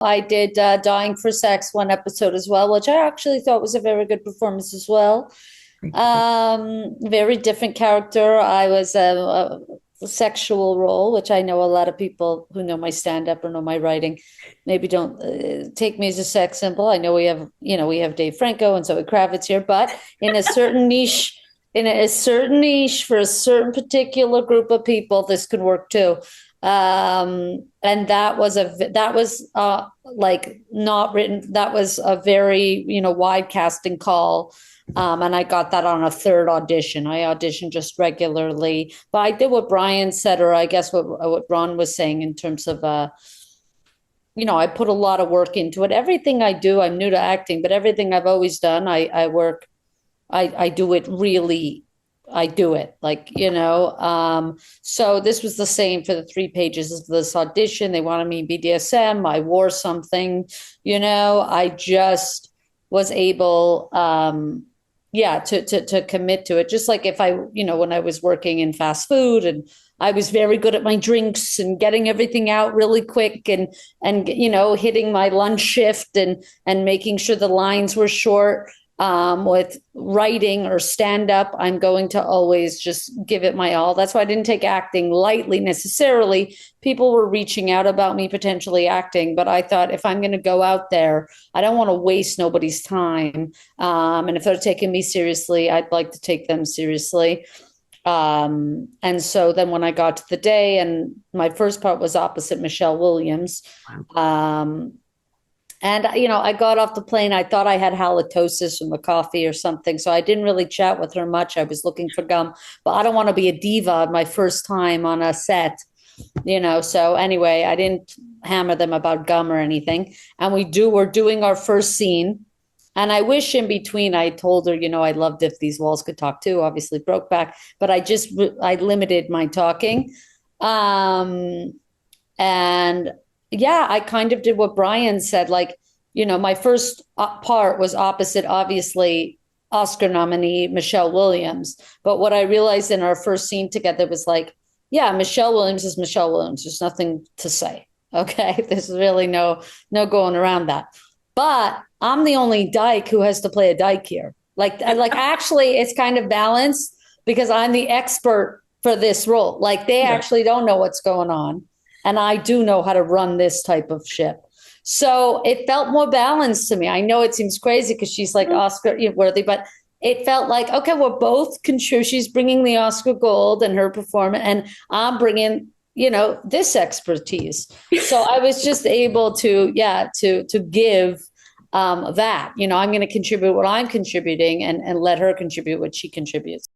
I did Dying for Sex one episode as well, which I actually thought was a very good performance as well. Very different character. I was a sexual role, which I know a lot of people who know my stand-up or know my writing maybe don't take me as a sex symbol. I know we have Dave Franco and Zoe Kravitz here, but in a certain niche, in a certain niche for a certain particular group of people, this could work too. And that was like not written. That was a very, wide casting call. And I got that on a third audition. I auditioned just regularly, but I did what Brian said, or I guess what Ron was saying in terms of, I put a lot of work into it. Everything I do, I'm new to acting, but everything I've always done, I work, I do it really, I do it like, so this was the same for the 3 pages of this audition. They wanted me BDSM. I wore something, I just was able, to commit to it. Just like if I, when I was working in fast food and I was very good at my drinks and getting everything out really quick and hitting my lunch shift and making sure the lines were short. With writing or stand up, I'm going to always just give it my all. That's why I didn't take acting lightly necessarily. People were reaching out about me potentially acting, but I thought if I'm going to go out there, I don't want to waste nobody's time. And if they're taking me seriously, I'd like to take them seriously. And so then when I got to the day, and my first part was opposite Michelle Williams. And, I got off the plane. I thought I had halitosis from the coffee or something. So I didn't really chat with her much. I was looking for gum, but I don't want to be a diva my first time on a set, So anyway, I didn't hammer them about gum or anything. And we're doing our first scene. And I wish in between I told her, I loved If These Walls Could Talk Too, obviously Brokeback, but I limited my talking. And yeah, I kind of did what Brian said. Like, my first part was opposite, obviously, Oscar nominee Michelle Williams. But what I realized in our first scene together was like, yeah, Michelle Williams is Michelle Williams. There's nothing to say. Okay. There's really no going around that. But I'm the only dyke who has to play a dyke here. Like actually, it's kind of balanced because I'm the expert for this role. Like they actually don't know what's going on. And I do know how to run this type of ship. So it felt more balanced to me. I know it seems crazy because she's like Oscar worthy, but it felt like, okay, we're both contribute. She's bringing the Oscar gold and her performance, and I'm bringing, this expertise. So I was just able to give that, I'm going to contribute what I'm contributing and let her contribute what she contributes.